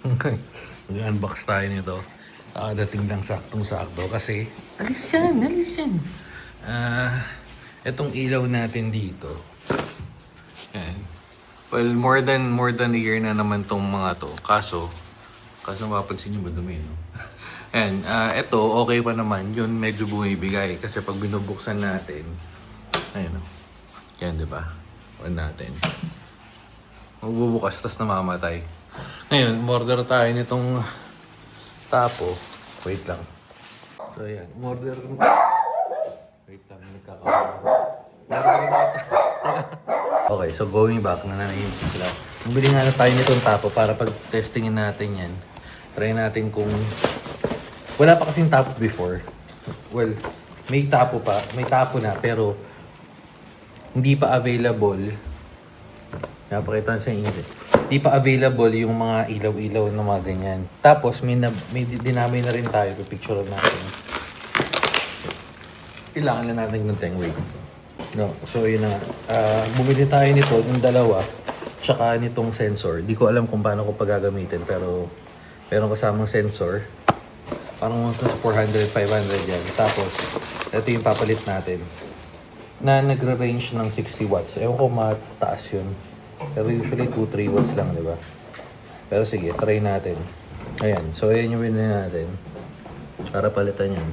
Mag-unbox tayo nito. Dating lang saktong-sakto kasi alis yan, alis yan. Itong ilaw natin dito. Yan. Well, more than a year na naman tong mga to. Kaso mapapansin nyo madumi, no? Yan, ito okay pa naman. Yun medyo bumibigay kasi pag binubuksan natin, ayun, no? Yan, di ba? On natin. Magbubukas, tas namamatay. Ngayon, order tayo nitong tapo. Wait lang. So, yan. Order ko. Wait lang, Okay, so going back, nananayin sila. Bumili nga na tayo nitong tapo para pag testingin natin yan. Try natin kung... Wala pa kasing tapo before. Well, may tapo pa. May tapo na, pero hindi pa available. Napakita sa inyo. Di pa available yung mga ilaw-ilaw na mga ganyan. Tapos, may dinamay na rin tayo. Pipicture natin. Kailangan na natin ng tengway. No? So, yun na nga. Bumili tayo nito, yung dalawa, tsaka nitong sensor. Di ko alam kung paano ko pagagamitin, pero meron kasamang sensor. Parang mga 400, 500 yan. Tapos, ito yung papalit natin. Na nagre-range ng 60 watts. Ewan ko mataas yun. Pero usually 2-3 watts lang, di ba? Pero sige, try natin. Ayan. So, ayan yung binili natin. Para palitan yan.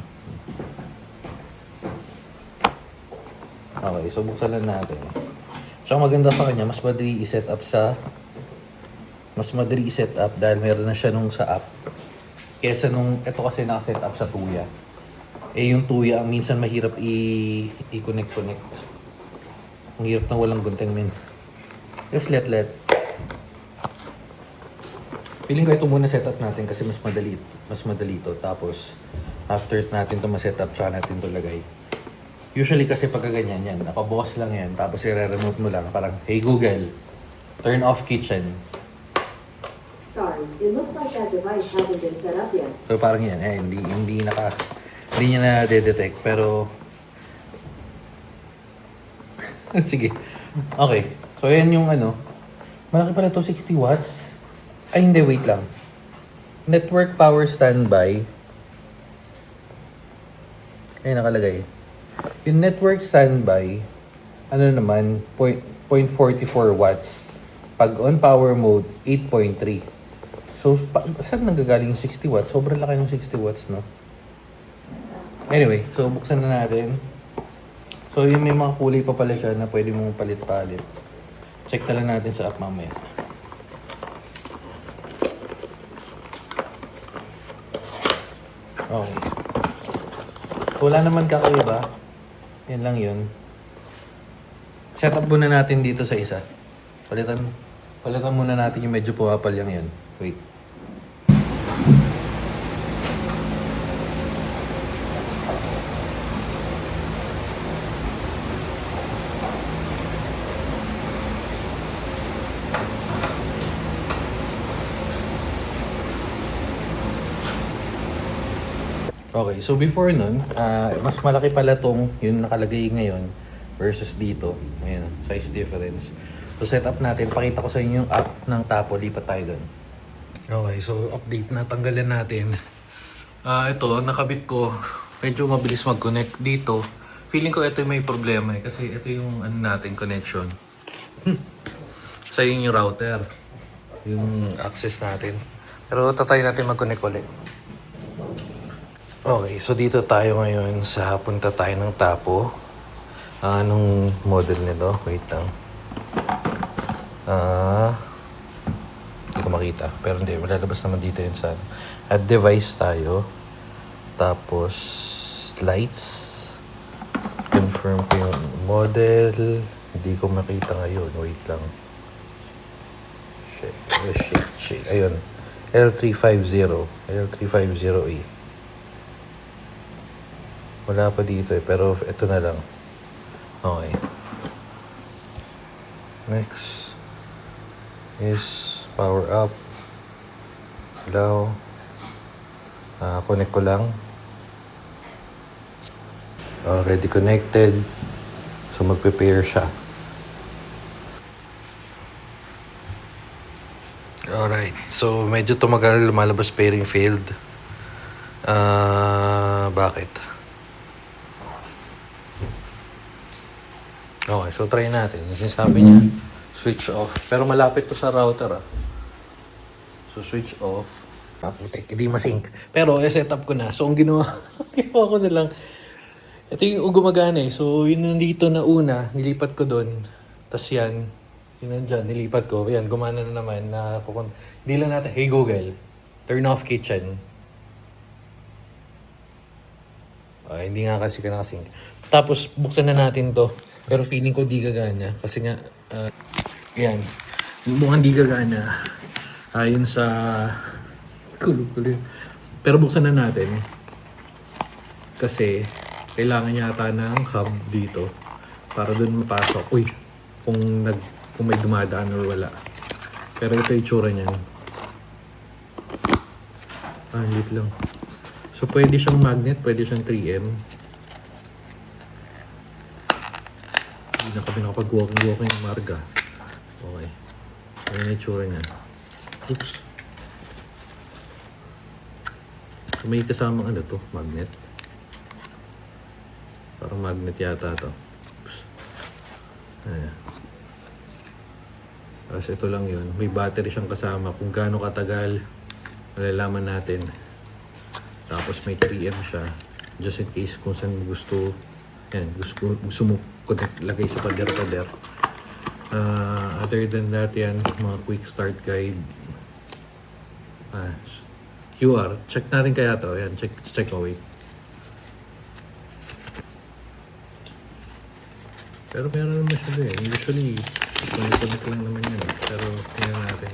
Okay. So, buksan lang natin. So, maganda sa kanya, mas madali i-set up dahil meron na siya nung sa app. Kesa nung, ito kasi naka-set up sa Tuya. Eh, yung Tuya, minsan mahirap i-connect. Ang hirap na walang gunting, min. Just let. Feeling ko ito muna setup natin kasi mas madali to. Tapos, after natin to ma-set up, tsaka natin to lagay. Usually kasi pagka ganyan yan, nakabukas lang yan. Tapos i-remote mo lang. Parang, hey Google, turn off kitchen. Sorry, it looks like that device hasn't been set up yet. So parang yan, hindi niya na-detect. Pero, sige. Okay. So, yan yung malaki pala to 60 watts. Ay, hindi, wait lang. Network power standby. Ay, nakalagay. Yung network standby, naman, 0.44 watts. Pag on power mode, 8.3. So, saan nanggagaling yung 60 watts? Sobrang laki ng 60 watts, no? Anyway, so buksan na natin. So, yung may mga kulay pa pala siya na pwede mong palit-palit. Check na lang natin sa app mamaya. Okay. So, wala naman kakaiba. Yan lang yun. Set up muna natin dito sa isa. Palitan muna natin yung medyo pumapal yung yun. Wait. Okay, so before nun, mas malaki pala tong yung nakalagay ngayon versus dito. Ayan, size difference. So set up natin, pakita ko sa inyo yung app ng Tapo, lipat tayo dun. Okay, so update na, tanggalin natin. Ito, nakabit ko, medyo mabilis mag-connect dito. Feeling ko ito may problema kasi ito yung natin connection. Sa yung router, yung access natin. Pero tatay natin mag-connect ulit. Okay, so dito tayo ngayon sa punta tayo ng Tapo. Anong model nito? Wait lang. Hindi ko makita. Pero hindi, malalabas naman dito yun sa add device tayo. Tapos lights. Confirm ko yung model. Hindi ko makita ngayon. Wait lang. Shit. Ayun. L350E. Wala pa dito pero ito na lang. Okay. Next is power up. Hello. Connect ko lang. Already connected. So magpe-pair siya. Alright. So So, medyo tumagal, lumalabas pairing failed. Bakit? Okay, so try natin. Yung sabi niya, switch off. Pero malapit to sa router ah. So, switch off. Paputik, hindi masync. Pero, set up ko na. So, ang ginawa, ginawa ko na lang. Ito yung gumagana eh. So, yun nandito na una, nilipat ko doon. Tapos yan, yun nandyan, nilipat ko. Yan, gumana na naman. Hindi lang natin, hey Google, turn off kitchen. Hindi nga kasi ka nakasync. Tapos, buksan na natin to. Pero feeling ko di gagana. Kasi nga, yan. Mukhang di gagana. Ayon sa... Kulo. Pero buksan na natin. Kasi, kailangan yata ng hub dito. Para dun mapasok. Uy, kung may dumadaan or wala. Pero ito yung tsura niyan. Lit lang. So, pwede siyang magnet, pwede siyang 3M. Hindi na kami nakapag-walking ng marga. Okay. Ayan yung tsura niya. Oops. So, may kasamang ano to, magnet. Parang magnet yata to. Oops. Ayan. Tapos ito lang yun. May battery siyang kasama. Kung gaano katagal, malalaman natin. Tapos may 3M siya. Just in case kung saan gusto. Yan, gusto mo lagay sa pader-pader. Other than that, yan, mga quick start guide. QR. Check natin kaya to. Yan, check mo, wait. Pero meron naman siya din. Usually, connect lang naman yan. Pero, tingnan natin.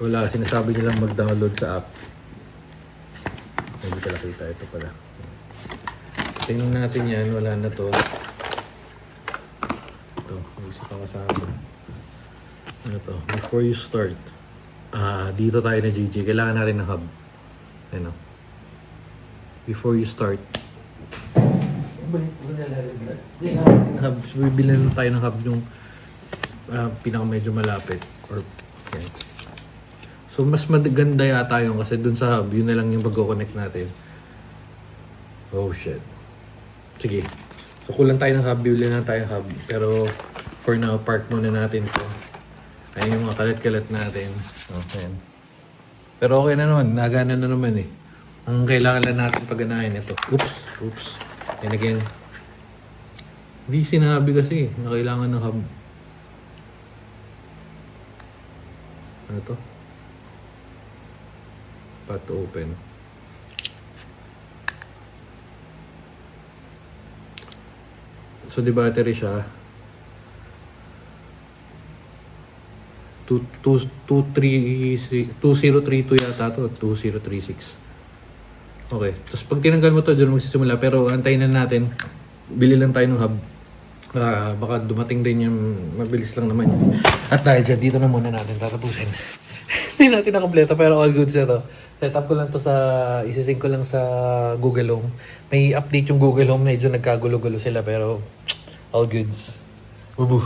Wala, sinasabi nilang mag-download sa app. Hindi pala kita, ito pala. Tingnan natin yan, wala na to. Ito, may isa pa kasama. Ano to? Before you start. Dito tayo na GG. Kailangan natin ng hub. Ano? Before you start. Hub. So, bibilan tayo ng hub yung pinaka medyo malapit. Or, yan. So, mas maganda yata yun kasi dun sa hub, yun na lang yung pag-connect natin. Oh, shit. Sige. So, kulang tayo ng hub, bibili na tayo ng hub. Pero, for now, park muna natin to. Ayun yung mga kalat-kalat natin. Okay. Pero okay na naman, nagana na naman eh. Ang kailangan lang natin pagganahin ito. Oops. And again, hindi sinabi kasi na kailangan ng hub. Ano to? Path to open. So, di battery siya. 2032 yata to. 2036. Okay. Tapos pag tinanggal mo to, dyan magsisimula. Pero antayin na natin. Bili lang tayo ng hub. Baka dumating din yung mabilis lang naman yun. At dahil dyan, dito na muna natin tatapusin. Hindi natin na-kompleto pero all goods na to. Setup ko lang to isisync ko lang sa Google Home. May update yung Google Home, medyo nagkagulo-gulo sila pero all goods. Bubu.